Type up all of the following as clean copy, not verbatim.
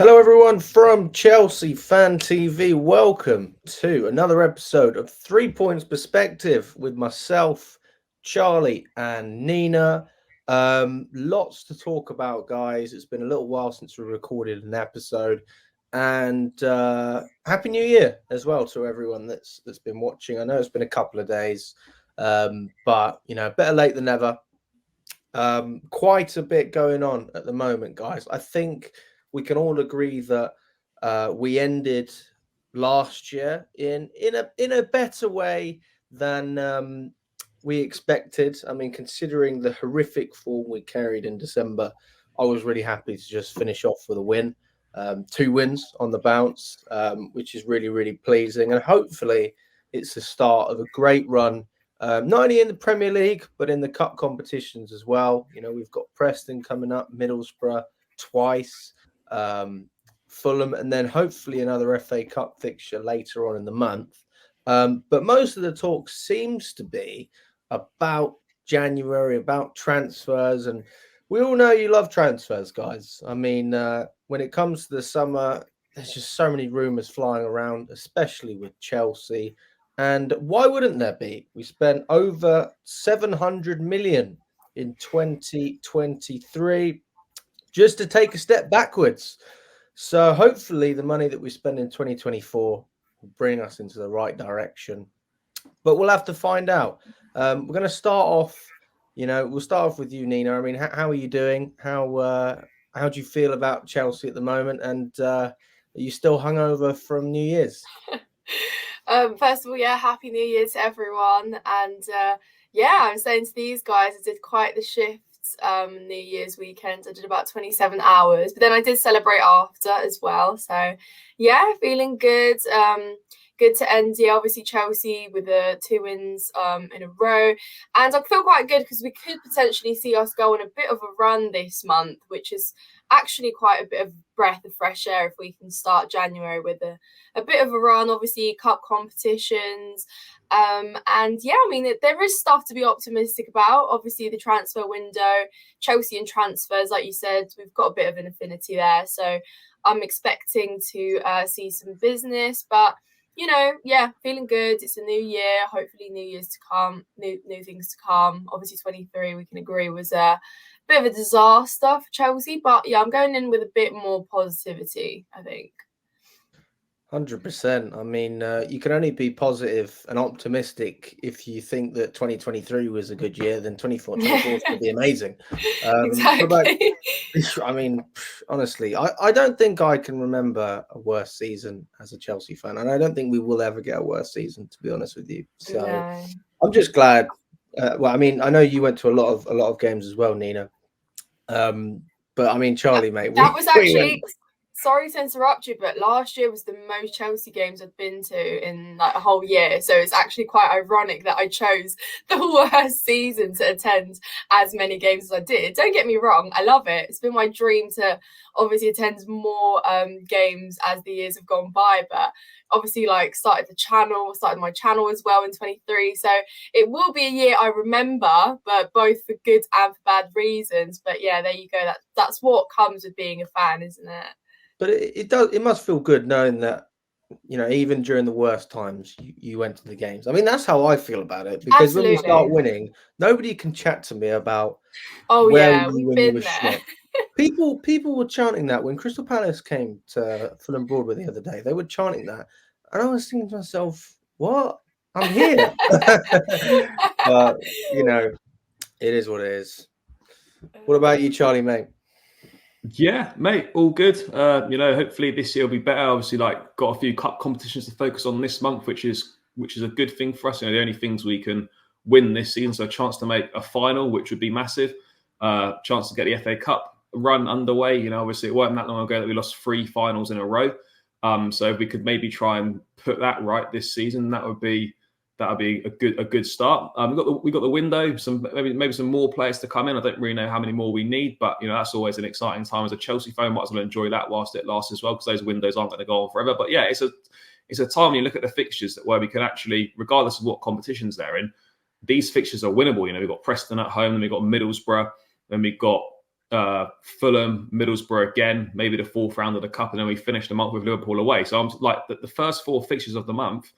Hello, everyone from Chelsea Fan TV. Welcome to another episode of 3 Points Perspective with myself, Charlie, and Nina. Lots to talk about, guys. It's been a little while since we recorded an episode, and Happy New Year as well to everyone that's been watching. I know it's been a couple of days, but better late than never. Quite a bit going on at the moment, guys. I think we can all agree that we ended last year in a better way than we expected. I mean, considering the horrific form we carried in December, I was really happy to just finish off with a win. 2 wins on the bounce, which is really, really pleasing. And hopefully it's the start of a great run, not only in the Premier League, but in the cup competitions as well. We've got Preston coming up, Middlesbrough twice, Fulham, and then hopefully another FA Cup fixture later on in the month. But most of the talk seems to be about January, about transfers. And we all know you love transfers, guys. I mean, when it comes to the summer, there's just so many rumours flying around, especially with Chelsea. And why wouldn't there be? We spent over 700 million in 2023 just to take a step backwards. So hopefully the money that we spend in 2024 will bring us into the right direction. But we'll have to find out. We're going to start off, we'll start off with you, Nina. I mean, how are you doing? How do you feel about Chelsea at the moment? And are you still hungover from New Year's? First of all, Happy New Year to everyone. And I'm saying to these guys, I did quite the shift New Year's weekend. I did about 27 hours, but then I did celebrate after as well. So feeling good. Good to end, obviously Chelsea with the 2 wins in a row. And I feel quite good because we could potentially see us go on a bit of a run this month, which is actually quite a bit of breath of fresh air if we can start January with a bit of a run, obviously cup competitions. There is stuff to be optimistic about. Obviously the transfer window, Chelsea and transfers, like you said, we've got a bit of an affinity there. So I'm expecting to see some business, but feeling good. It's a new year. Hopefully new years to come, new things to come. Obviously 23, we can agree, was a bit of a disaster for Chelsea, but I'm going in with a bit more positivity, I think. 100%. I mean, you can only be positive and optimistic if you think that 2023 was a good year. Then 24 is going to be amazing. Exactly. I mean, honestly, I don't think I can remember a worse season as a Chelsea fan, and I don't think we will ever get a worse season, to be honest with you. So no. I'm just glad. I mean, I know you went to a lot of games as well, Nina. But I mean, Charlie, mate, that was actually. Sorry to interrupt you, but last year was the most Chelsea games I've been to in like a whole year. So it's actually quite ironic that I chose the worst season to attend as many games as I did. Don't get me wrong, I love it. It's been my dream to obviously attend more games as the years have gone by. But obviously, started my channel as well in 23. So it will be a year I remember, but both for good and for bad reasons. But there you go. That's what comes with being a fan, isn't it? But it must feel good knowing that, even during the worst times, you went to the games. I mean, that's how I feel about it, because Absolutely. when we start winning, nobody can chat to me about we've been there. People were chanting that when Crystal Palace came to Fulham Broadway the other day. They were chanting that, and I was thinking to myself, "What? I'm here." But it is what it is. What about you, Charlie, mate? Yeah, mate, all good. Hopefully this year will be better. Obviously, got a few cup competitions to focus on this month, which is a good thing for us. The only things we can win this season, so a chance to make a final, which would be massive. Chance to get the FA Cup run underway. Obviously it wasn't that long ago that we lost 3 finals in a row. So if we could maybe try and put that right this season, that would be a good start. We got the window, maybe some more players to come in. I don't really know how many more we need, but that's always an exciting time as a Chelsea fan. Might as well enjoy that whilst it lasts as well, because those windows aren't going to go on forever. But it's a time when you look at the fixtures where we can actually, regardless of what competitions they're in, these fixtures are winnable. We've got Preston at home, then we've got Middlesbrough, then we've got Fulham, Middlesbrough again, maybe the 4th round of the cup, and then we finish the month with Liverpool away. So I'm like the first 4 fixtures of the month,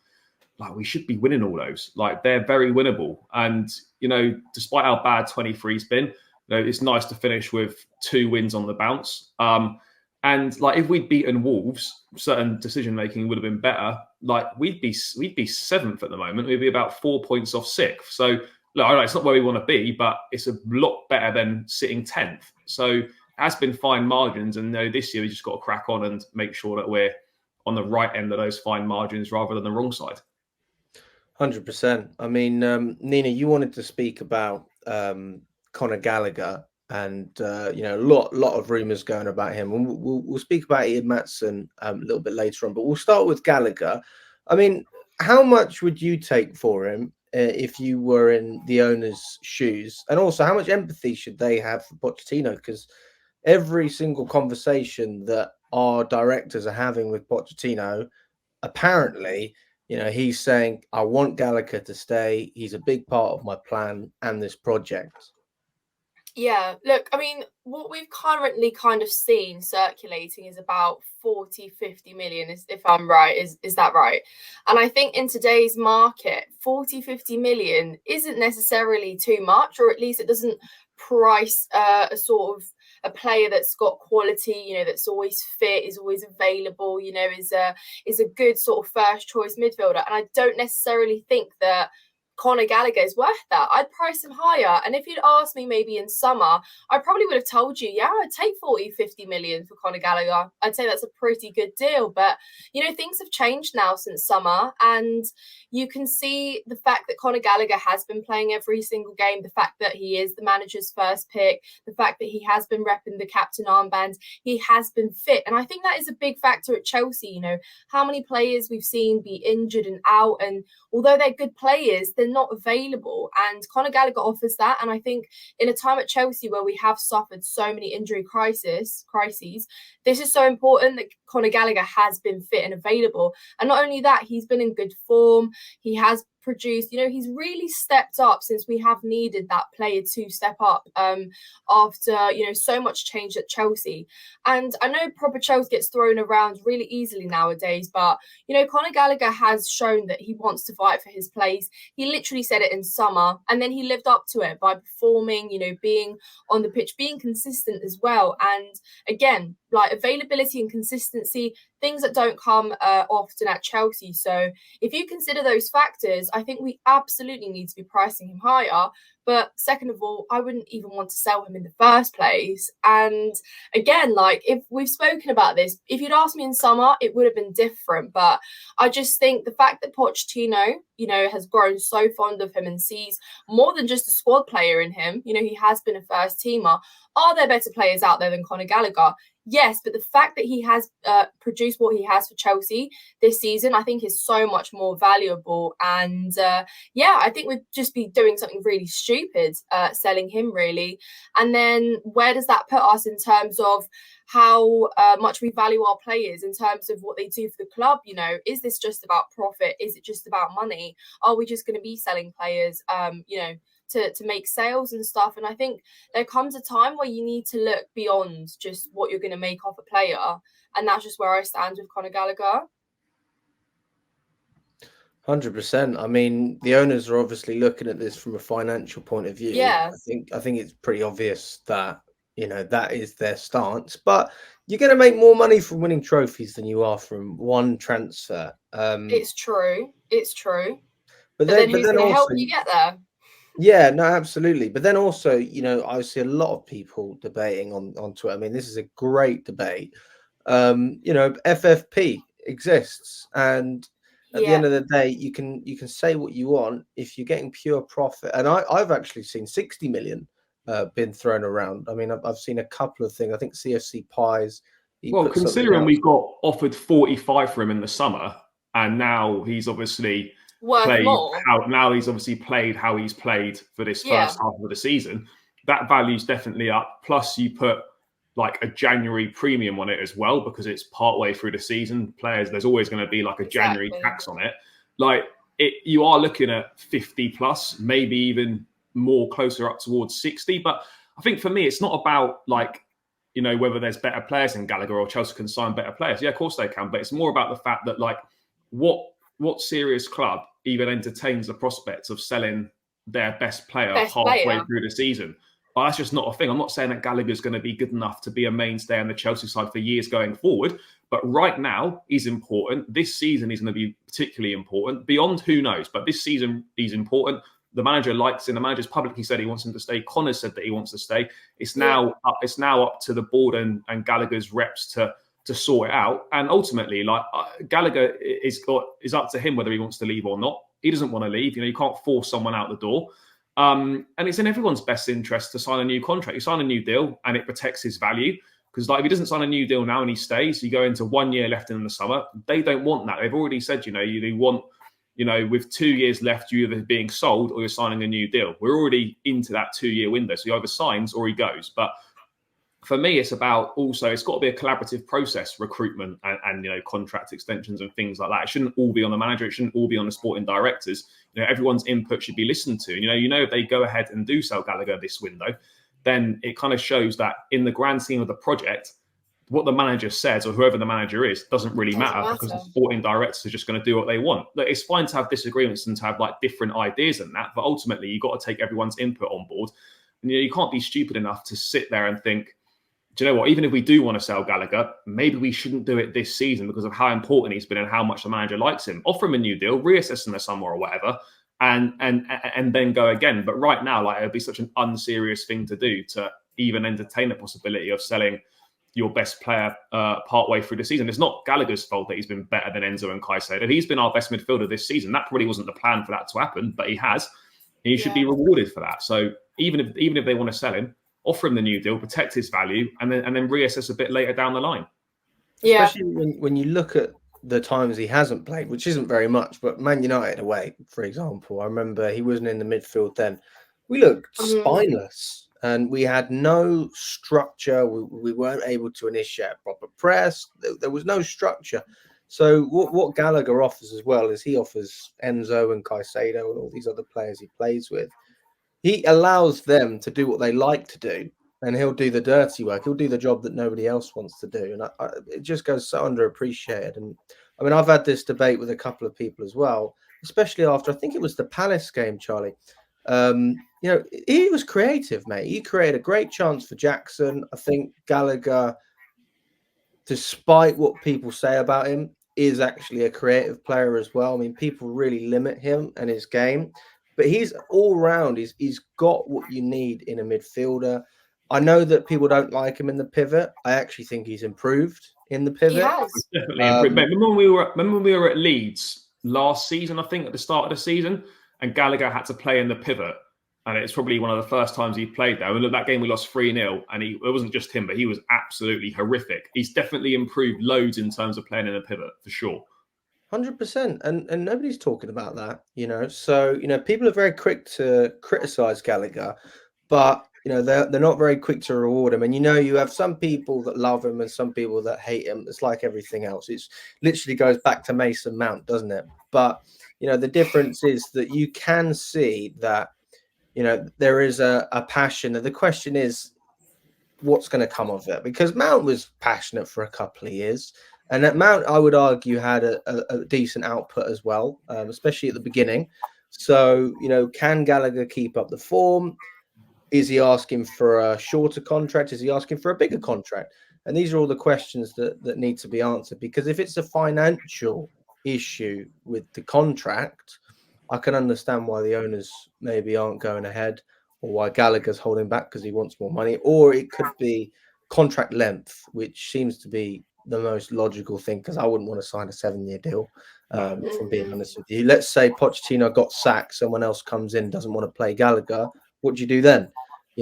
like we should be winning all those. Like they're very winnable. And despite how bad 23's been, it's nice to finish with 2 wins on the bounce. And like if we'd beaten Wolves, certain decision making would have been better. Like we'd be 7th at the moment. We'd be about 4 points off 6th. So look, I know it's not where we want to be, but it's a lot better than sitting 10th. So it has been fine margins, and this year we just got to crack on and make sure that we're on the right end of those fine margins rather than the wrong side. 100%. I mean, Nina, you wanted to speak about Conor Gallagher, and a lot of rumours going about him, and we'll speak about Ian Maatsen a little bit later on. But we'll start with Gallagher. I mean, how much would you take for him if you were in the owner's shoes? And also, how much empathy should they have for Pochettino? Because every single conversation that our directors are having with Pochettino, apparently, he's saying, I want Gallagher to stay. He's a big part of my plan and this project. Yeah, look, I mean, what we've currently kind of seen circulating is about 40-50 million, if I'm right. Is that right? And I think in today's market, 40-50 million isn't necessarily too much, or at least it doesn't price a sort of a player that's got quality, that's always fit, is always available, is a good sort of first choice midfielder. And I don't necessarily think that Conor Gallagher is worth that. I'd price him higher. And if you'd asked me maybe in summer, I probably would have told you, yeah, I'd take 40-50 million for Conor Gallagher. I'd say that's a pretty good deal. But, things have changed now since summer. And you can see the fact that Conor Gallagher has been playing every single game, the fact that he is the manager's first pick, the fact that he has been repping the captain armband, he has been fit. And I think that is a big factor at Chelsea. How many players we've seen be injured and out. And although they're good players, they're not available, and Conor Gallagher offers that. And I think in a time at Chelsea where we have suffered so many injury crises, this is so important that Conor Gallagher has been fit and available. And not only that, he's been in good form. He has produced, he's really stepped up since we have needed that player to step up after, so much change at Chelsea. And I know proper Chelsea gets thrown around really easily nowadays, but, Conor Gallagher has shown that he wants to fight for his place. He literally said it in summer, and then he lived up to it by performing, being on the pitch, being consistent as well. And again, like availability and consistency, things that don't come often at Chelsea. So if you consider those factors, I think we absolutely need to be pricing him higher. But second of all, I wouldn't even want to sell him in the first place. And again, like if we've spoken about this, if you'd asked me in summer, it would have been different. But I just think the fact that Pochettino, has grown so fond of him and sees more than just a squad player in him, he has been a first teamer. Are there better players out there than Conor Gallagher? Yes, but the fact that he has produced what he has for Chelsea this season, I think is so much more valuable. And I think we'd just be doing something really stupid selling him, really. And then where does that put us in terms of how much we value our players, in terms of what they do for the club? Is this just about profit? Is it just about money? Are we just going to be selling players, to make sales and stuff? And I think there comes a time where you need to look beyond just what you're going to make off a player. And that's just where I stand with Conor Gallagher. 100%. I mean, the owners are obviously looking at this from a financial point of view. Yeah. I think it's pretty obvious that, that is their stance. But you're going to make more money from winning trophies than you are from one transfer. It's true. But then who's going to help you get there? Yeah, no, absolutely. But then also, I see a lot of people debating on Twitter. I mean, this is a great debate. FFP exists, and at the end of the day, you can say what you want if you're getting pure profit. And I've actually seen 60 million been thrown around. I mean, I've seen a couple of things. I think CFC Pies. Well, considering we got offered 45 for him in the summer, and now he's obviously played how he's played for this first half of the season, that value's definitely up. Plus you put like a January premium on it as well, because it's partway through the season. Players, there's always going to be like a January tax on it. Like you are looking at 50 plus, maybe even more, closer up towards 60. But I think for me, it's not about like, whether there's better players than Gallagher or Chelsea can sign better players. Yeah, of course they can. But it's more about the fact that like what serious club even entertains the prospect of selling their best player halfway through the season? But that's just not a thing. I'm not saying that Gallagher's going to be good enough to be a mainstay on the Chelsea side for years going forward. But right now, he's important. This season, he's going to be particularly important. Beyond, who knows? But this season, he's important. The manager likes him. The manager's publicly said he wants him to stay. Conor said that he wants to stay. It's now up to the board and Gallagher's reps to sort it out. And ultimately, like Gallagher is up to him whether he wants to leave or not. He doesn't want to leave. You can't force someone out the door. And it's in everyone's best interest to sign a new contract. You sign a new deal and it protects his value. Because like if he doesn't sign a new deal now and he stays, you go into 1 year left in the summer. They don't want that. They've already said, they want, with 2 years left, you're either being sold or you're signing a new deal. We're already into that 2 year window. So he either signs or he goes. But for me, it's about also, it's got to be a collaborative process, recruitment and contract extensions and things like that. It shouldn't all be on the manager. It shouldn't all be on the sporting directors. Everyone's input should be listened to. If they go ahead and do sell Gallagher this window, then it kind of shows that in the grand scheme of the project, what the manager says or whoever the manager is doesn't really matter because the sporting directors are just going to do what they want. Look, it's fine to have disagreements and to have like different ideas and that, but ultimately you've got to take everyone's input on board. And you can't be stupid enough to sit there and think, do you know what? Even if we do want to sell Gallagher, maybe we shouldn't do it this season because of how important he's been and how much the manager likes him. Offer him a new deal, reassess in the summer or whatever, and then go again. But right now, like it'd be such an unserious thing to do to even entertain the possibility of selling your best player partway through the season. It's not Gallagher's fault that he's been better than Enzo and Caicedo. He's been our best midfielder this season. That probably wasn't the plan for that to happen, but he has. And he should be rewarded for that. So even if they want to sell him, offer him the new deal, protect his value, and then reassess a bit later down the line. Yeah. Especially when you look at the times he hasn't played, which isn't very much, but Man United away, for example, I remember he wasn't in the midfield then. We looked spineless and we had no structure. We weren't able to initiate a proper press. There was no structure. So what Gallagher offers as well is he offers Enzo and Caicedo and all these other players he plays with. He allows them to do what they like to do, and he'll do the dirty work. He'll do the job that nobody else wants to do. And it just goes so underappreciated. And I mean, I've had this debate with a couple of people as well, especially after, I think it was the Palace game, Charlie. He was creative, mate. He created a great chance for Jackson. I think Gallagher, despite what people say about him, is actually a creative player as well. I mean, people really limit him and his game. But he's all round. He's got what you need in a midfielder. I know that people don't like him in the pivot. I actually think he's improved in the pivot. He has. Definitely improved. Remember when we were at Leeds last season, I think, at the start of the season, and Gallagher had to play in the pivot. And it's probably one of the first times he played there. And look, that game we lost 3-0, and it wasn't just him, but he was absolutely horrific. He's definitely improved loads in terms of playing in a pivot, for sure. 100%, and nobody's talking about that, So people are very quick to criticize Gallagher, but they're not very quick to reward him. And you have some people that love him and some people that hate him. It's like everything else. It's literally goes back to Mason Mount, doesn't it? But the difference is that you can see that there is a passion. And the question is, what's going to come of it? Because Mount was passionate for a couple of years. And that Mount, I would argue, had a decent output as well, especially at the beginning. So, can Gallagher keep up the form? Is he asking for a shorter contract? Is he asking for a bigger contract? And these are all the questions that need to be answered. Because if it's a financial issue with the contract, I can understand why the owners maybe aren't going ahead, or why Gallagher's holding back because he wants more money. Or it could be contract length, which seems to be the most logical thing, because I wouldn't want to sign a 7-year deal, from being honest with you. Let's say Pochettino got sacked, someone else comes in, doesn't want to play Gallagher. What do you do then?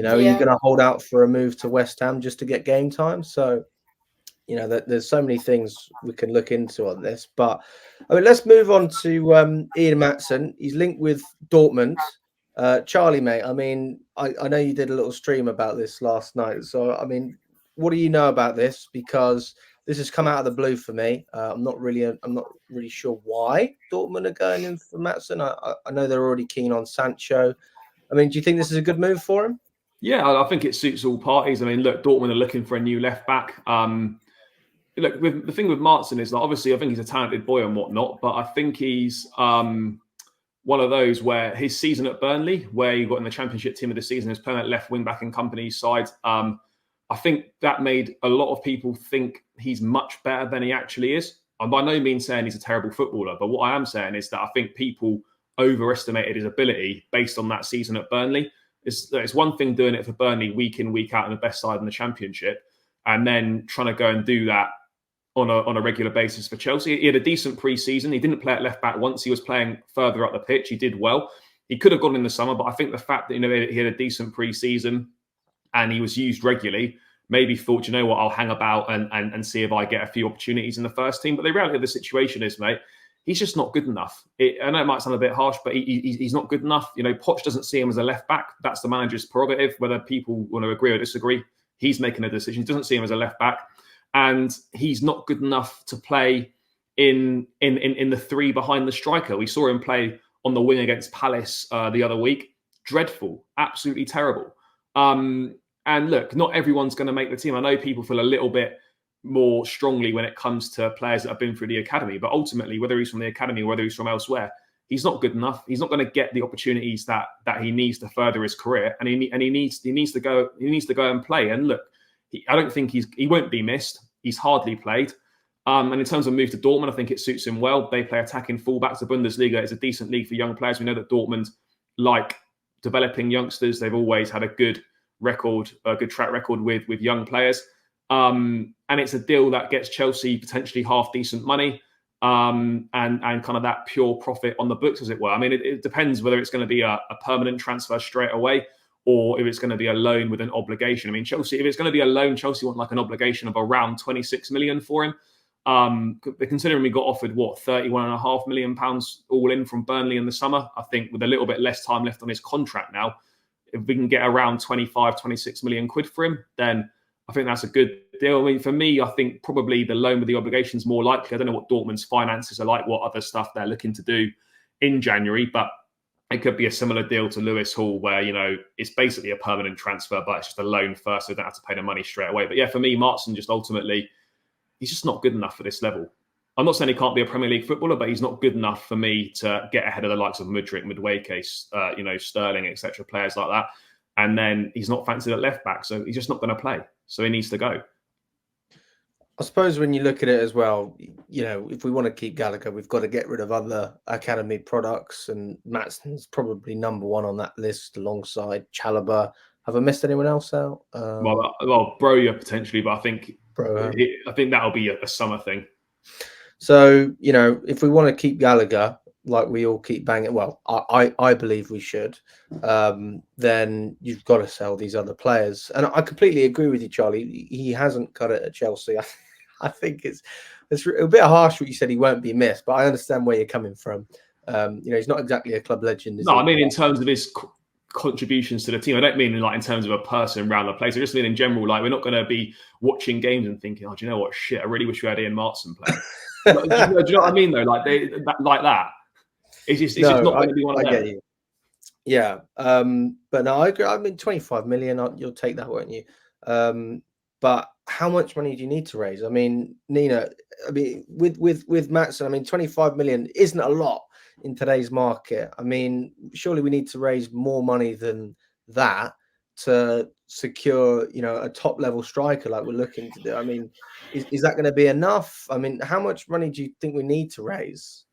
Are you going to hold out for a move to West Ham just to get game time? So, there's so many things we can look into on this. But I mean, let's move on to Ian Maatsen. He's linked with Dortmund. Charlie, mate, I mean, I know you did a little stream about this last night. So, I mean, what do you know about this? Because this has come out of the blue for me. I'm not really sure why Dortmund are going in for Maatsen. I know they're already keen on Sancho. I mean, do you think this is a good move for him? Yeah, I think it suits all parties. I mean, look, Dortmund are looking for a new left back. Look, the thing with Maatsen is that obviously I think he's a talented boy and whatnot, but I think he's one of those where his season at Burnley, where he got in the Championship team of the season, his playing at left wing back in Company's side, I think that made a lot of people think he's much better than he actually is. I'm by no means saying he's a terrible footballer, but what I am saying is that I think people overestimated his ability based on that season at Burnley. It's one thing doing it for Burnley week in, week out in the best side in the Championship, and then trying to go and do that on a regular basis for Chelsea. He had a decent pre-season. He didn't play at left back once. He was playing further up the pitch. He did well. He could have gone in the summer, but I think the fact that he had a decent pre-season and he was used regularly, maybe thought, you know what, I'll hang about and see if I get a few opportunities in the first team. But the reality of the situation is, mate, he's just not good enough. I know it might sound a bit harsh, but he's not good enough. Poch doesn't see him as a left back. That's the manager's prerogative. Whether people want to agree or disagree, he's making a decision. He doesn't see him as a left back. And he's not good enough to play in the three behind the striker. We saw him play on the wing against Palace the other week. Dreadful, absolutely terrible. And look, not everyone's going to make the team. I know people feel a little bit more strongly when it comes to players that have been through the academy, but ultimately, whether he's from the academy or whether he's from elsewhere, he's not good enough. He's not going to get the opportunities that he needs to further his career, and he needs to go and play. And look, I don't think he won't be missed. He's hardly played. And in terms of move to Dortmund, I think it suits him well. They play attacking fullbacks. The Bundesliga is a decent league for young players. We know that Dortmund like developing youngsters. They've always had a good track record with young players. And it's a deal that gets Chelsea potentially half decent money and kind of that pure profit on the books, as it were. I mean, it depends whether it's going to be a permanent transfer straight away, or if it's going to be a loan with an obligation. I mean, Chelsea, if it's going to be a loan, Chelsea want like an obligation of around 26 million for him. Considering we got offered, £31.5 million all in from Burnley in the summer, I think with a little bit less time left on his contract now, if we can get around 25, 26 million quid for him, then I think that's a good deal. I mean, for me, I think probably the loan with the obligation is more likely. I don't know what Dortmund's finances are like, what other stuff they're looking to do in January, but it could be a similar deal to Lewis Hall where, it's basically a permanent transfer, but it's just a loan first, so they don't have to pay the money straight away. But yeah, for me, Maatsen just ultimately, he's just not good enough for this level. I'm not saying he can't be a Premier League footballer, but he's not good enough for me to get ahead of the likes of Mudryk, Madueke, Sterling, etc., players like that. And then he's not fancied at left back, so he's just not going to play. So he needs to go. I suppose when you look at it as well, if we want to keep Gallagher, we've got to get rid of other academy products, and Maatsen's probably number one on that list alongside Chalobah. Have I missed anyone else out? Well, Broja potentially, but I think that'll be a summer thing. So, if we want to keep Gallagher, like we all keep banging, well, I believe we should, then you've got to sell these other players. And I completely agree with you, Charlie. He hasn't cut it at Chelsea. I think it's a bit harsh what you said, he won't be missed, but I understand where you're coming from. He's not exactly a club legend. No, I mean, in terms of his contributions to the team, I don't mean in terms of a person around the place. I just mean in general, like, we're not going to be watching games and thinking, oh, do you know what, shit, I really wish we had Ian Maatsen play. do you know what I mean, though? Like that. It's just not going to be one of them. I get you. Yeah. But no, I agree. I mean, 25 million, you'll take that, won't you? But how much money do you need to raise? I mean, Nina, with Maatsen, I mean, 25 million isn't a lot in today's market. I mean, surely we need to raise more money than that to secure, a top level striker like we're looking to do. I mean, is that going to be enough? I mean, how much money do you think we need to raise?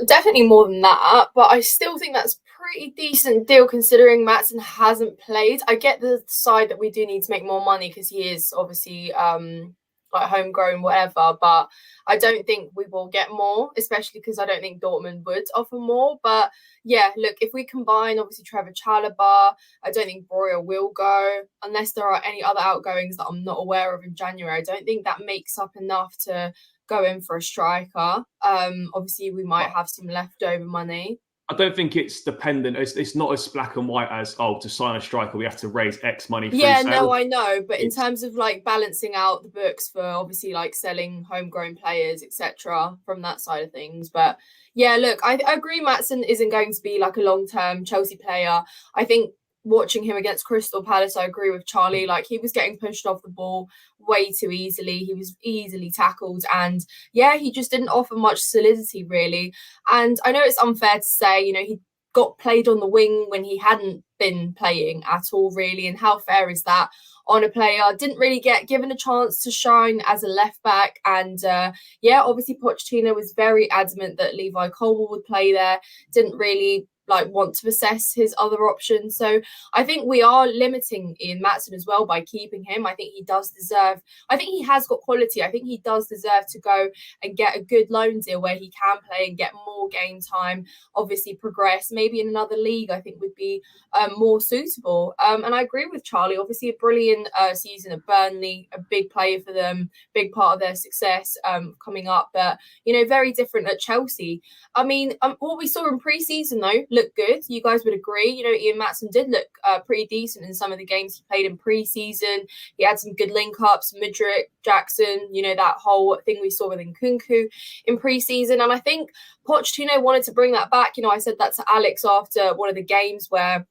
Definitely more than that, but I still think that's pretty decent deal considering Maatsen hasn't played. I get the side that we do need to make more money because he is obviously like homegrown, whatever, but I don't think we will get more, especially because I don't think Dortmund would offer more. But yeah, look, if we combine obviously Trevor Chalobah, I don't think Broja will go unless there are any other outgoings that I'm not aware of in January. I don't think that makes up enough to go in for a striker. Obviously we might have some leftover money. I don't think it's dependent. It's not as black and white as, to sign a striker, we have to raise X money. No, I know. But in terms of like balancing out the books for obviously like selling homegrown players, etc., from that side of things. But yeah, look, I agree Maatsen isn't going to be like a long-term Chelsea player. I think watching him against Crystal Palace, I agree with Charlie. Like, he was getting pushed off the ball way too easily. He was easily tackled, and yeah, he just didn't offer much solidity, really. And I know it's unfair to say, he got played on the wing when he hadn't been playing at all, really. And how fair is that on a player? Didn't really get given a chance to shine as a left back. And obviously Pochettino was very adamant that Levi Colwill would play there. Didn't really want to assess his other options. So I think we are limiting Ian Maatsen as well by keeping him. I think he has got quality. I think he does deserve to go and get a good loan deal where he can play and get more game time, obviously progress, maybe in another league, I think would be more suitable. And I agree with Charlie, obviously a brilliant season at Burnley, a big player for them, big part of their success coming up, but very different at Chelsea. I mean, what we saw in pre-season though looked good. You guys would agree. Ian Maatsen did look pretty decent in some of the games he played in pre-season. He had some good link-ups, Mudryk, Jackson, that whole thing we saw with Nkunku in pre-season. And I think Pochettino wanted to bring that back. I said that to Alex after one of the games where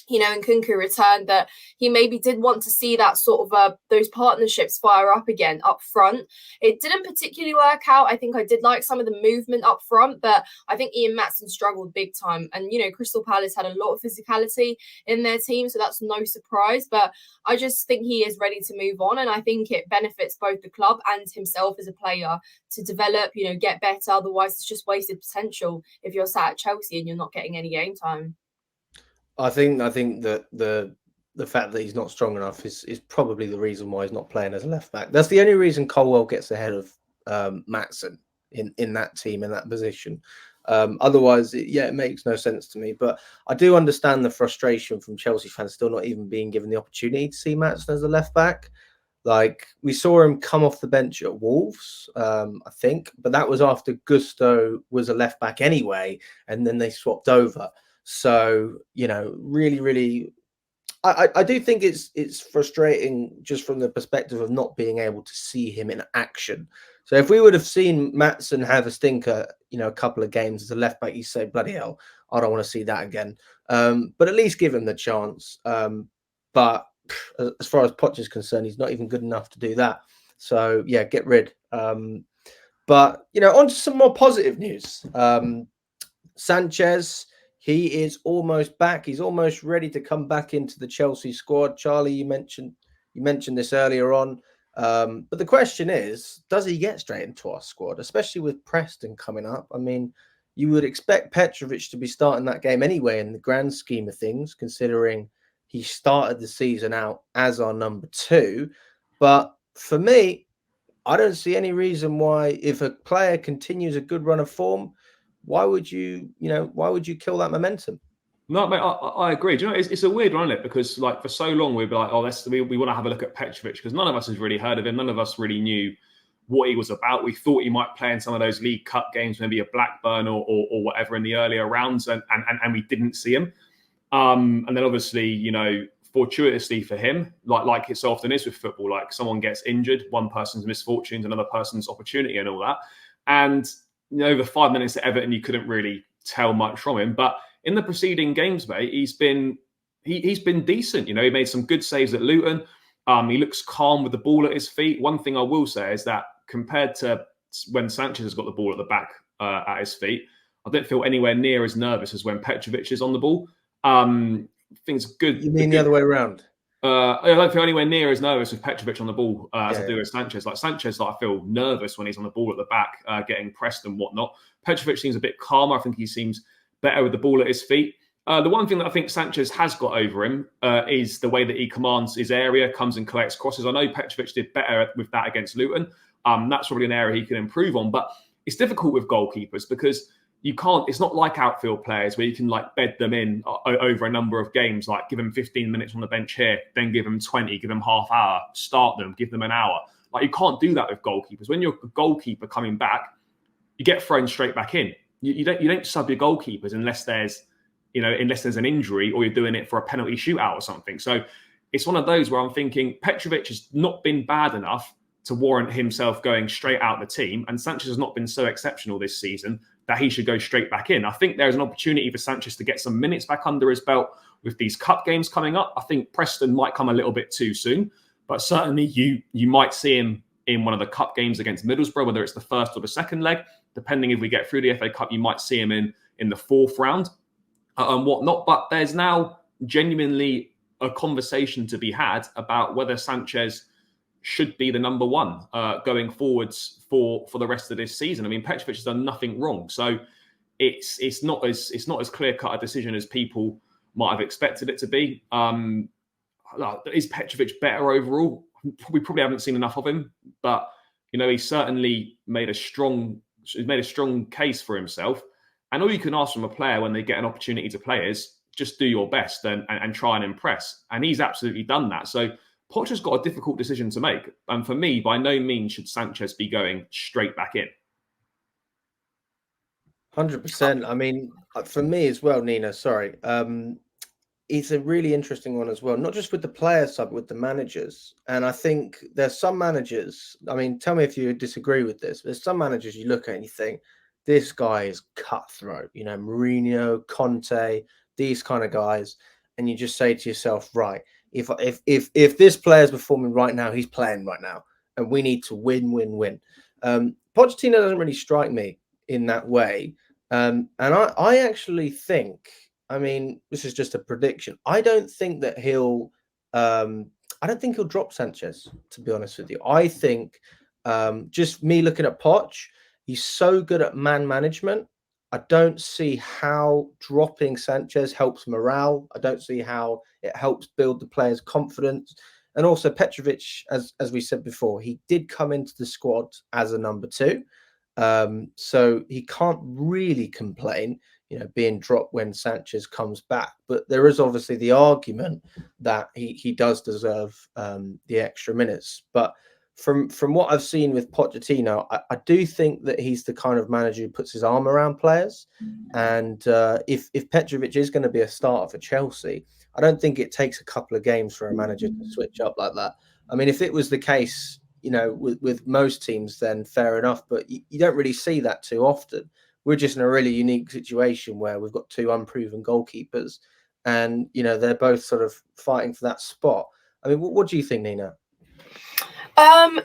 Nkunku returned, that he maybe did want to see that sort of those partnerships fire up again up front. It didn't particularly work out. I think I did like some of the movement up front, but I think Ian Maatsen struggled big time. And, Crystal Palace had a lot of physicality in their team, so that's no surprise. But I just think he is ready to move on. And I think it benefits both the club and himself as a player to develop, get better. Otherwise, it's just wasted potential if you're sat at Chelsea and you're not getting any game time. I think that the fact that he's not strong enough is probably the reason why he's not playing as a left back. That's the only reason Colwill gets ahead of Maatsen in that team, in that position. Otherwise, it makes no sense to me. But I do understand the frustration from Chelsea fans still not even being given the opportunity to see Maatsen as a left back. Like, we saw him come off the bench at Wolves, I think, but that was after Gusto was a left back anyway, and then they swapped over. So, really, really, I do think it's frustrating just from the perspective of not being able to see him in action. So if we would have seen Maatsen have a stinker, a couple of games as a left back, you say, bloody hell, I don't want to see that again. But at least give him the chance. But as far as Poch is concerned, he's not even good enough to do that. So, yeah, get rid. But, on to some more positive news. Sanchez, he is almost back. He's almost ready to come back into the Chelsea squad. Charlie, you mentioned this earlier on. But the question is, does he get straight into our squad, especially with Preston coming up? I mean, you would expect Petrovic to be starting that game anyway in the grand scheme of things, considering he started the season out as our number 2. But for me, I don't see any reason why, if a player continues a good run of form, why would you kill that momentum? No, mate, I agree. Do you know, it's a weird one, isn't it? Because for so long we'd be like, we want to have a look at Petrovic, because none of us has really heard of him. None of us really knew what he was about. We thought he might play in some of those League Cup games, maybe a Blackburn or whatever in the earlier rounds, and we didn't see him. And then obviously, fortuitously for him, like it so often is with football, like someone gets injured, one person's misfortunes, another person's opportunity, and all that. And over 5 minutes at Everton, you couldn't really tell much from him. But in the preceding games, mate, he's been decent. He made some good saves at Luton. He looks calm with the ball at his feet. One thing I will say is that compared to when Sanchez has got the ball at the back at his feet, I don't feel anywhere near as nervous as when Petrovic is on the ball. Things good. You mean the other way around? I don't feel anywhere near as nervous with Petrovic on the ball as I do with Sanchez. Like Sanchez, I feel nervous when he's on the ball at the back, getting pressed and whatnot. Petrovic seems a bit calmer. I think he seems better with the ball at his feet. The one thing that I think Sanchez has got over him is the way that he commands his area, comes and collects crosses. I know Petrovic did better with that against Luton. That's probably an area he can improve on. But it's difficult with goalkeepers because you can't, it's not like outfield players where you can bed them in over a number of games, like give them 15 minutes on the bench here, then give them 20, give them half hour, start them, give them an hour. You can't do that with goalkeepers. When you're a goalkeeper coming back, you get thrown straight back in. You don't sub your goalkeepers unless there's an injury or you're doing it for a penalty shootout or something. So it's one of those where I'm thinking Petrovic has not been bad enough to warrant himself going straight out the team, and Sanchez has not been so exceptional this season that he should go straight back in. I think there's an opportunity for Sanchez to get some minutes back under his belt with these cup games coming up, I think Preston might come a little bit too soon. But certainly you might see him in one of the cup games against Middlesbrough, whether it's the first or the second leg. Depending if we get through the FA Cup, you might see him in the fourth round and whatnot. But there's now genuinely a conversation to be had about whether Sanchez should be the number one going forwards for the rest of this season. I mean, Petrovic has done nothing wrong, so it's not as clear cut a decision as people might have expected it to be. Is Petrovic better overall? We probably haven't seen enough of him, but he's certainly made a strong case for himself. And all you can ask from a player when they get an opportunity to play is just do your best and try and impress. And he's absolutely done that. So Poch has got a difficult decision to make. And for me, by no means should Sanchez be going straight back in. 100%. I mean, for me as well, Nina, sorry. It's a really interesting one as well, not just with the player side, but with the managers. And I think there's some managers, I mean, tell me if you disagree with this. There's some managers you look at and you think, this guy is cutthroat, Mourinho, Conte, these kind of guys. And you just say to yourself, right, if this player is performing right now, he's playing right now. And we need to win. Pochettino doesn't really strike me in that way. And I actually think, I mean, this is just a prediction. I don't think he'll drop Sanchez, to be honest with you. I think just me looking at Poch, he's so good at man management. I don't see how dropping Sanchez helps morale. I don't see how it helps build the players' confidence. And also Petrovic, as we said before, he did come into the squad as a number 2. So he can't really complain, being dropped when Sanchez comes back. But there is obviously the argument that he does deserve the extra minutes. But from what I've seen with Pochettino, I do think that he's the kind of manager who puts his arm around players. And if Petrovic is going to be a starter for Chelsea, I don't think it takes a couple of games for a manager to switch up like that. I mean, if it was the case, with most teams, then fair enough. But you don't really see that too often. We're just in a really unique situation where we've got 2 unproven goalkeepers and, they're both sort of fighting for that spot. I mean, what do you think, Nina?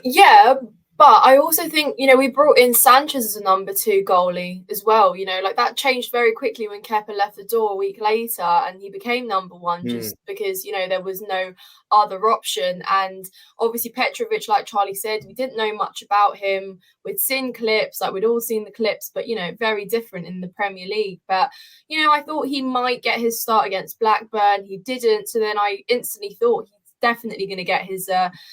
Yeah, but I also think, we brought in Sanchez as a number 2 goalie as well. Like that changed very quickly when Kepa left the door a week later and he became number 1 just because, there was no other option. And obviously Petrovic, like Charlie said, we didn't know much about him. We'd seen clips, like we'd all seen the clips, but, very different in the Premier League. But, I thought he might get his start against Blackburn. He didn't. So then I instantly thought definitely going to get his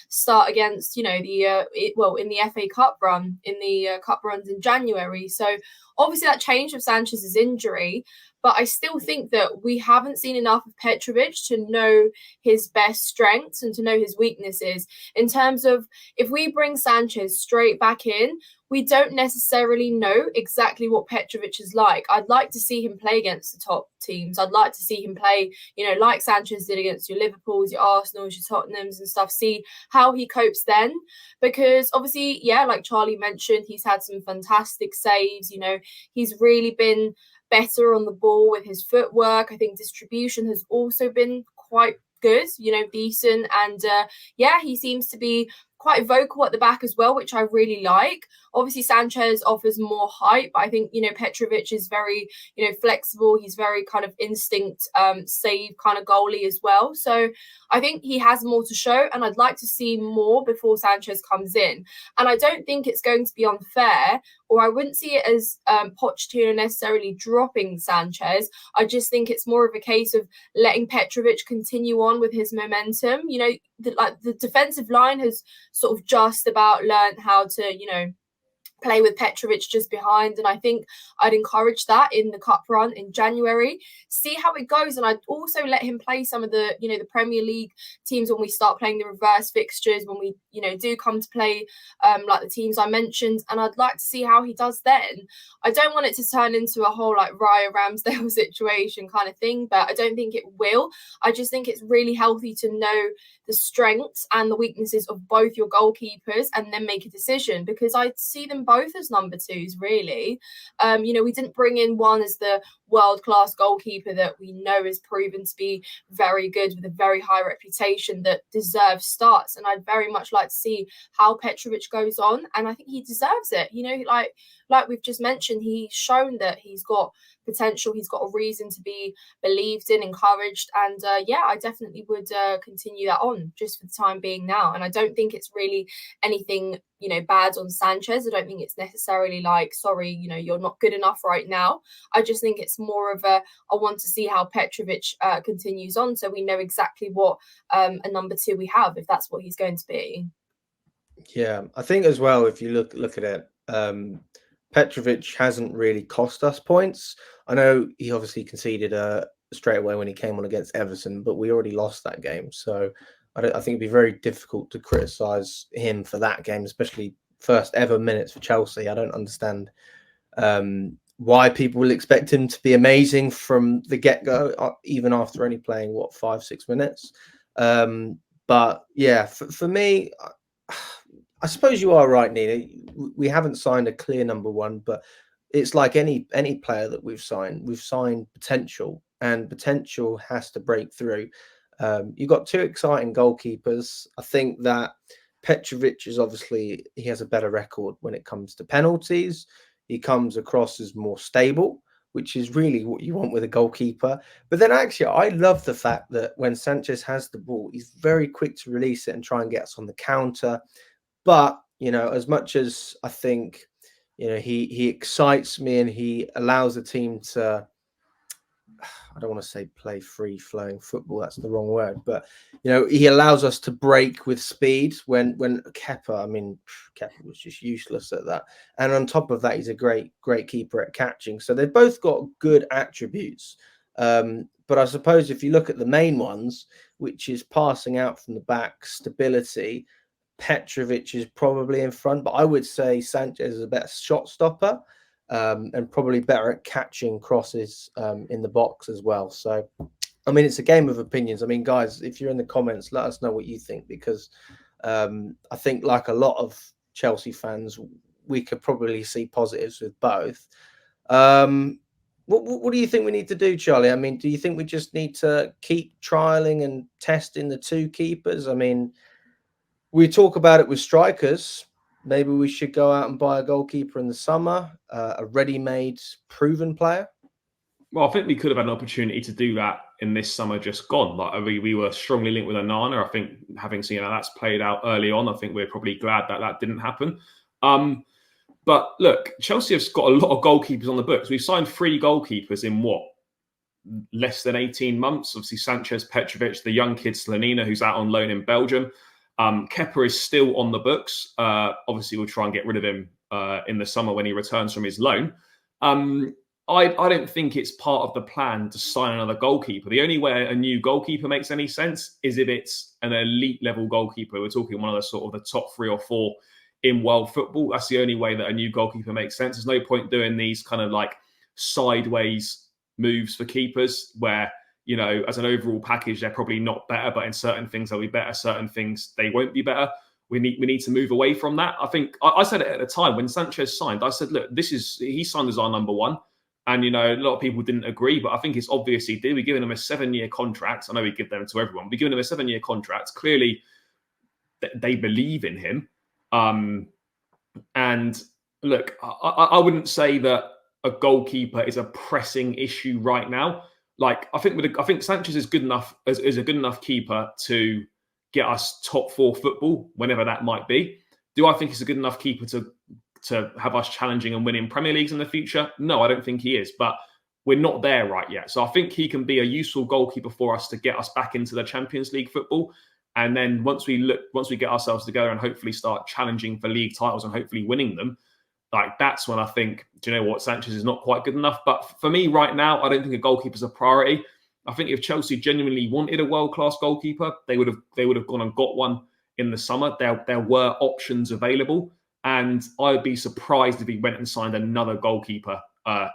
start against, in the FA Cup run, in the cup runs in January. So obviously that changed with Sanchez's injury, but I still think that we haven't seen enough of Petrovic to know his best strengths and to know his weaknesses. In terms of if we bring Sanchez straight back in, we don't necessarily know exactly what Petrovic is like. I'd like to see him play against the top teams. I'd like to see him play, like Sanchez did against your Liverpools, your Arsenals, your Tottenhams and stuff, see how he copes then. Because obviously, like Charlie mentioned, he's had some fantastic saves. He's really been better on the ball with his footwork. I think distribution has also been quite good, decent. And he seems to be quite vocal at the back as well, which I really like. Obviously, Sanchez offers more height, but I think, Petrovic is very, flexible. He's very kind of instinct, save kind of goalie as well. So I think he has more to show, and I'd like to see more before Sanchez comes in. And I don't think it's going to be unfair, or I wouldn't see it as Pochettino necessarily dropping Sanchez. I just think it's more of a case of letting Petrovic continue on with his momentum. The defensive line has sort of just about learned how to, play with Petrovic just behind. And I think I'd encourage that in the cup run in January, see how it goes. And I'd also let him play some of the, the Premier League teams when we start playing the reverse fixtures, when we, do come to play like the teams I mentioned. And I'd like to see how he does then. I don't want it to turn into a whole like Raya Ramsdale situation kind of thing, but I don't think it will. I just think it's really healthy to know the strengths and the weaknesses of both your goalkeepers and then make a decision, because I see them both as number 2s, really. We didn't bring in one as the world-class goalkeeper that we know is proven to be very good with a very high reputation that deserves starts. And I'd very much like to see how Petrovic goes on, and I think he deserves it. You know, like we've just mentioned, he's shown that he's got potential, he's got a reason to be believed in, encouraged, and yeah, I definitely would continue that on just for the time being now. And I don't think it's really anything, you know, bad on Sanchez. I don't think it's necessarily like, sorry, you know, you're not good enough right now. I just think it's more of a, I want to see how Petrovic continues on, so we know exactly what a number 2 we have, if that's what he's going to be. Yeah, I think as well, if you look at it, Petrovic hasn't really cost us points. I know he obviously conceded straight away when he came on against Everton, but we already lost that game. So I think it'd be very difficult to criticise him for that game, especially first ever minutes for Chelsea. I don't understand why people will expect him to be amazing from the get-go, even after only playing, 5-6 minutes. But yeah, for me, I suppose you are right, Nina. We haven't signed a clear number 1, but it's like any player that we've signed potential, and potential has to break through. You've got 2 exciting goalkeepers. I think that Petrovic is obviously, he has a better record when it comes to penalties. He comes across as more stable, which is really what you want with a goalkeeper. But then actually, I love the fact that when Sanchez has the ball, he's very quick to release it and try and get us on the counter. But, you know, as much as I think, you know, he excites me and he allows the team to, I don't want to say play free-flowing football, that's the wrong word, but, you know, he allows us to break with speed when Kepa was just useless at that. And on top of that, he's a great keeper at catching. So they've both got good attributes. But I suppose if you look at the main ones, which is passing out from the back, stability, Petrovic is probably in front, but I would say Sanchez is a better shot stopper, and probably better at catching crosses in the box as well. So, I mean, it's a game of opinions. I mean, guys, if you're in the comments, let us know what you think, because I think, like a lot of Chelsea fans, we could probably see positives with both. What do you think we need to do, Charlie? I mean, do you think we just need to keep trialing and testing the 2 keepers? I mean, we talk about it with strikers. Maybe we should go out and buy a goalkeeper in the summer, a ready-made, proven player. Well, I think we could have had an opportunity to do that in this summer just gone. Like we were strongly linked with Onana. I think, having seen how that's played out early on, I think we're probably glad that didn't happen. But look, Chelsea have got a lot of goalkeepers on the books. We've signed 3 goalkeepers in less than 18 months. Obviously, Sanchez, Petrovic, the young kid Slonina, who's out on loan in Belgium. Kepa is still on the books. Obviously, we'll try and get rid of him in the summer when he returns from his loan. I don't think it's part of the plan to sign another goalkeeper. The only way a new goalkeeper makes any sense is if it's an elite level goalkeeper. We're talking one of the sort of the top 3 or 4 in world football. That's the only way that a new goalkeeper makes sense. There's no point doing these kind of like sideways moves for keepers where, you know, as an overall package, they're probably not better, but in certain things they'll be better, certain things they won't be better. We need to move away from that. I think I said it at the time when Sanchez signed. I said, look, he signed as our number 1. And, you know, a lot of people didn't agree, but I think it's obvious he did. We're giving him a 7-year contract. I know we give them to everyone. We're giving him a 7-year contract. Clearly, they believe in him. And look, I wouldn't say that a goalkeeper is a pressing issue right now. Like, I think Sanchez is good enough, is a good enough keeper to get us top 4 football, whenever that might be. Do I think he's a good enough keeper to have us challenging and winning Premier Leagues in the future? No, I don't think he is, but we're not there right yet. So I think he can be a useful goalkeeper for us to get us back into the Champions League football. And then once we get ourselves together and hopefully start challenging for league titles and hopefully winning them, like that's when I think, do you know what, Sanchez is not quite good enough. But for me right now, I don't think a goalkeeper's a priority. I think if Chelsea genuinely wanted a world-class goalkeeper, they would have gone and got one in the summer. There were options available. And I would be surprised if he went and signed another goalkeeper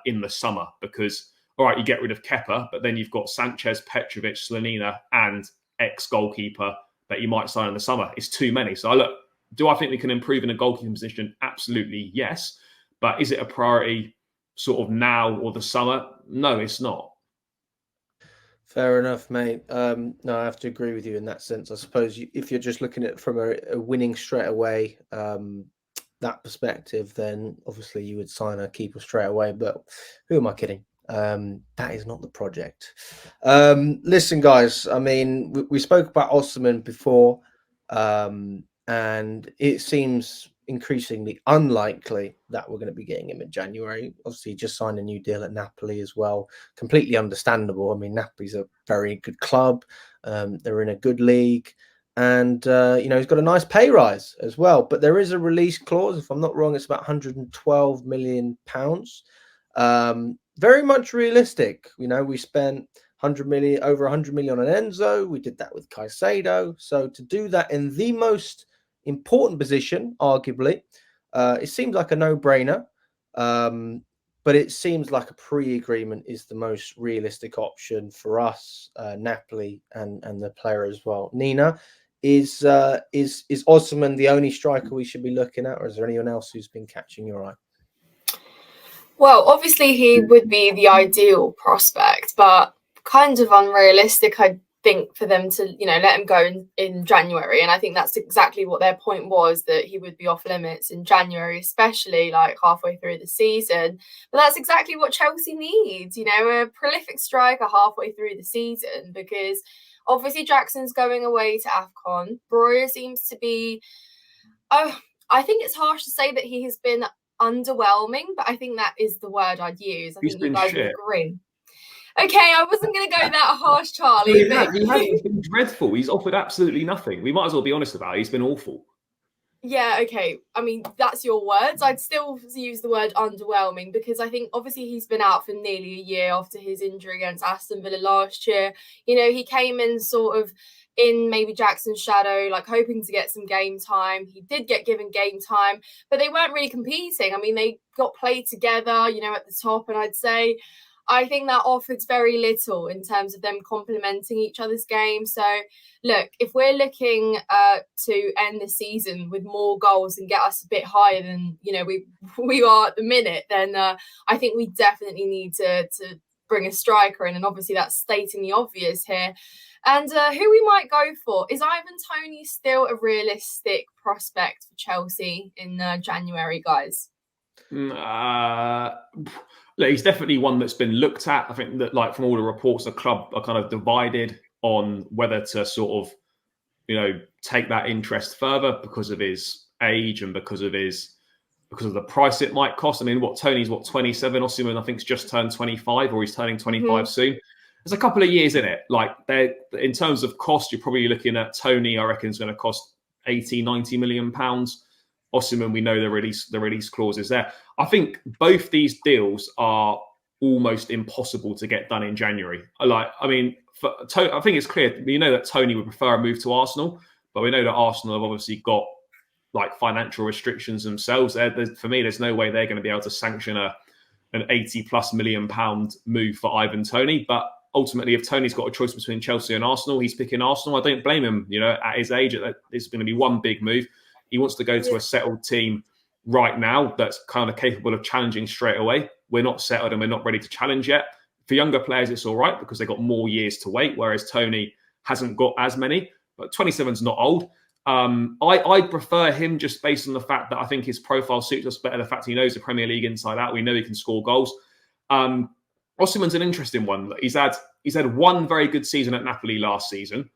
in the summer, because, all right, you get rid of Kepa, but then you've got Sanchez, Petrovic, Slonina, and ex-goalkeeper that you might sign in the summer. It's too many. So look, do I think we can improve in a goalkeeping position? Absolutely, yes. But is it a priority? sort of now or the summer. No, it's not. Fair enough, mate. No, I have to agree with you in that sense. I suppose if you're just looking at it from a winning straight away, that perspective, then obviously you would sign a keeper straight away. But who am I kidding? That is not the project. Listen, guys. I mean, we spoke about Osimhen before, and it seems increasingly unlikely that we're going to be getting him in January. Obviously, he just signed a new deal at Napoli as well. Completely understandable. I mean, Napoli's a very good club. They're in a good league. And, he's got a nice pay rise as well. But there is a release clause. If I'm not wrong, it's about £112 million. Very much realistic. We spent over 100 million on Enzo. We did that with Caicedo. So to do that in the most important position, arguably, it seems like a no-brainer. But it seems like a pre-agreement is the most realistic option for us, Napoli, and the player as well. Nina, is Osimhen the only striker we should be looking at, or is there anyone else who's been catching your eye? Well, obviously he would be the ideal prospect, but kind of unrealistic, I think, for them to, let him go in January. And I think that's exactly what their point was, that he would be off limits in January, especially like halfway through the season. But that's exactly what Chelsea needs, a prolific striker halfway through the season, because obviously Jackson's going away to AFCON. Breuer seems to be, I think it's harsh to say that he has been underwhelming, but I think that is the word I'd use. I think you guys would agree. Okay, I wasn't going to go that harsh, Charlie. He's been dreadful. He's offered absolutely nothing. We might as well be honest about it. He's been awful. Yeah, okay. I mean, that's your words. I'd still use the word underwhelming, because I think obviously he's been out for nearly a year after his injury against Aston Villa last year. He came in sort of in maybe Jackson's shadow, like hoping to get some game time. He did get given game time, but they weren't really competing. I mean, they got played together, at the top, and I think that offered very little in terms of them complementing each other's game. So, look, if we're looking to end the season with more goals and get us a bit higher than, we are at the minute, then I think we definitely need to bring a striker in. And obviously that's stating the obvious here. And who we might go for, is Ivan Toney still a realistic prospect for Chelsea in January, guys? Look, he's definitely one that's been looked at. I think that, like, from all the reports, the club are kind of divided on whether to sort of, take that interest further because of his age and because of the price it might cost. I mean, Tony's 27. Osimhen, I think, has just turned 25, or he's turning 25 soon. There's a couple of years in it. Like, in terms of cost, you're probably looking at Toney, I reckon, is going to cost 80-90 million pounds. Osimhen, we know the release clause is there. I think both these deals are almost impossible to get done in January. I think it's clear. We know that Toney would prefer a move to Arsenal, but we know that Arsenal have obviously got like financial restrictions themselves. For me, there's no way they're going to be able to sanction an 80+ million pound move for Ivan Toney. But ultimately, if Toney's got a choice between Chelsea and Arsenal, he's picking Arsenal. I don't blame him. At his age, it's going to be one big move. He wants to go to a settled team right now that's kind of capable of challenging straight away. We're not settled and we're not ready to challenge yet. For younger players, it's all right because they've got more years to wait, whereas Toney hasn't got as many. But 27's not old. I prefer him just based on the fact that I think his profile suits us better. The fact he knows the Premier League inside out. We know he can score goals. Osimhen's an interesting one. He's had one very good season at Napoli last season.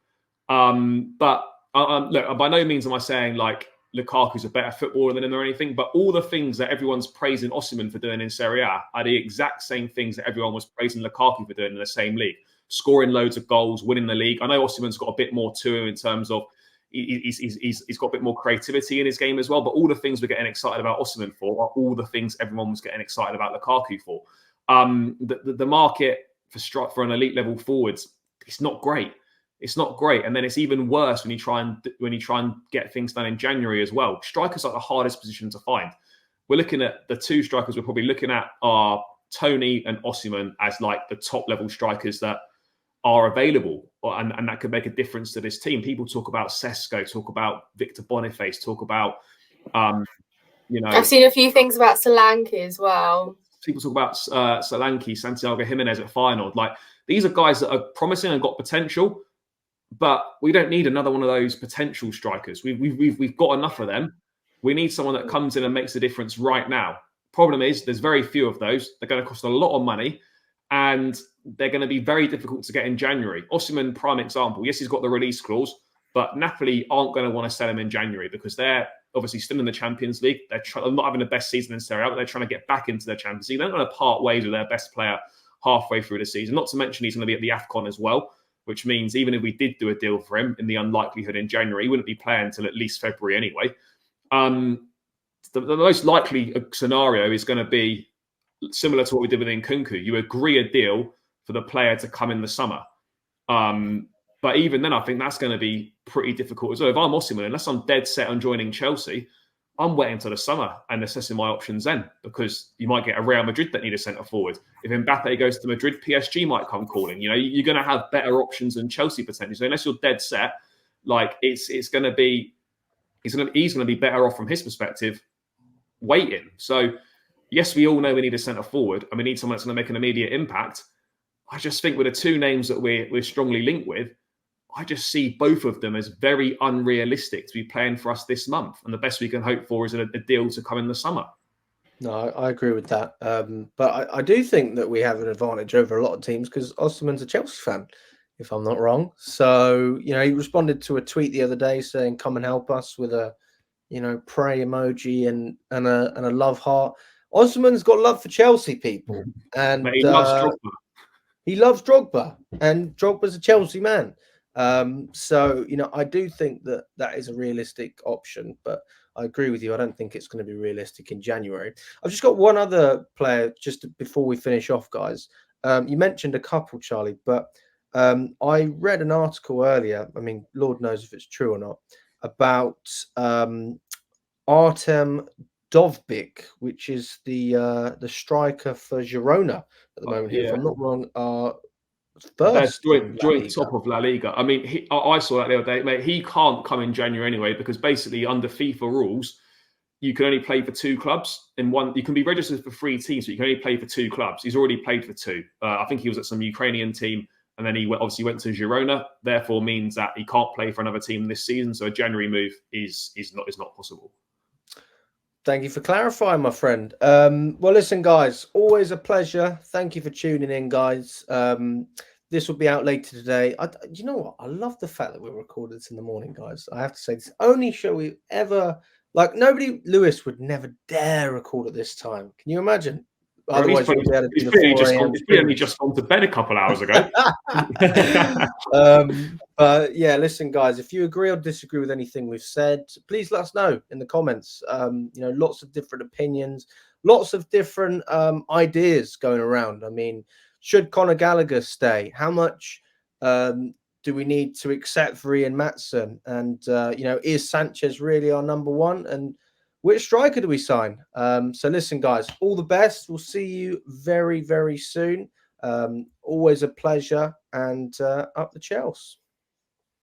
But look, by no means am I saying like Lukaku's a better footballer than him or anything, but all the things that everyone's praising Osimhen for doing in Serie A are the exact same things that everyone was praising Lukaku for doing in the same league. Scoring loads of goals, winning the league. I know Osimhen's got a bit more to him in terms of he's got a bit more creativity in his game as well, but all the things we're getting excited about Osimhen for are all the things everyone was getting excited about Lukaku for. The market for an elite level forwards, it's not great. It's not great, and then it's even worse when you try and get things done in January as well. Strikers are the hardest position to find. We're looking at the two strikers we're probably looking at are Toney and Osimhen as like the top level strikers that are available, and that could make a difference to this team. People talk about Sesko, talk about Victor Boniface, talk about I've seen a few things about Solanke as well. people talk about Solanke, Santiago Jimenez at Feyenoord. Like, these are guys that are promising and got potential, but we don't need another one of those potential strikers. We've got enough of them. We need someone that comes in and makes a difference right now. Problem is, there's very few of those. They're going to cost a lot of money, and they're going to be very difficult to get in January. Osimhen, prime example. Yes, he's got the release clause, but Napoli aren't going to want to sell him in January because they're obviously still in the Champions League. They're not having the best season in Serie A, but they're trying to get back into their Champions League. They're not going to part ways with their best player halfway through the season. Not to mention he's going to be at the AFCON as well, which means even if we did do a deal for him, in the unlikelihood in January, he wouldn't be playing until at least February anyway. The most likely scenario is going to be similar to what we did with Nkunku. You agree a deal for the player to come in the summer. But even then, I think that's going to be pretty difficult as well. If I'm Osimhen, unless I'm dead set on joining Chelsea, I'm waiting until the summer and assessing my options then, because you might get a Real Madrid that need a centre forward. If Mbappe goes to Madrid, PSG might come calling. You know, you're going to have better options than Chelsea potentially. So unless you're dead set, like he's going to be better off from his perspective waiting. So yes, we all know we need a centre forward and we need someone that's going to make an immediate impact. I just think with the two names that we're strongly linked with, I just see both of them as very unrealistic to be playing for us this month. And the best we can hope for is a deal to come in the summer. No, I agree with that. But I do think that we have an advantage over a lot of teams because Osimhen's a Chelsea fan, if I'm not wrong. So, you know, he responded to a tweet the other day saying, come and help us with a, you know, pray emoji and a love heart. Osimhen's got love for Chelsea people. And he loves Drogba. He loves Drogba, and Drogba's a Chelsea man. So, you know, I do think that is a realistic option, but I agree with you. I don't think it's going to be realistic in January. I've just got one other player just before we finish off, guys. You mentioned a couple, Charlie, but I read an article earlier. I mean, Lord knows if it's true or not, about Artem Dovbyk, which is the striker for Girona at the moment. If I'm not wrong, first joint top of La Liga. I mean, I saw that the other day, mate. He can't come in January anyway because basically under FIFA rules, you can only play for two clubs in one. You can be registered for 3 teams, but you can only play for 2 clubs. He's already played for 2. I think he was at some Ukrainian team, and then he obviously went to Girona. Therefore, means that he can't play for another team this season. So a January move is not possible. Thank you for clarifying, my friend. Well, listen, guys, always a pleasure. Thank you for tuning in, guys. This will be out later today. You know what? I love the fact that we're recording this in the morning, guys. I have to say, it's the only show we ever, like, Lewis would never dare record at this time. Can you imagine? Otherwise, he's only just gone to bed a couple hours ago. But yeah, listen, guys, if you agree or disagree with anything we've said, please let us know in the comments. You know, lots of different opinions, lots of different ideas going around. I mean, should Conor Gallagher stay? How much do we need to accept for Ian Maatsen? And you know, is Sanchez really our number one? And which striker do we sign? So listen, guys, all the best. We'll see you very, very soon. Always a pleasure, and up the Chelsea.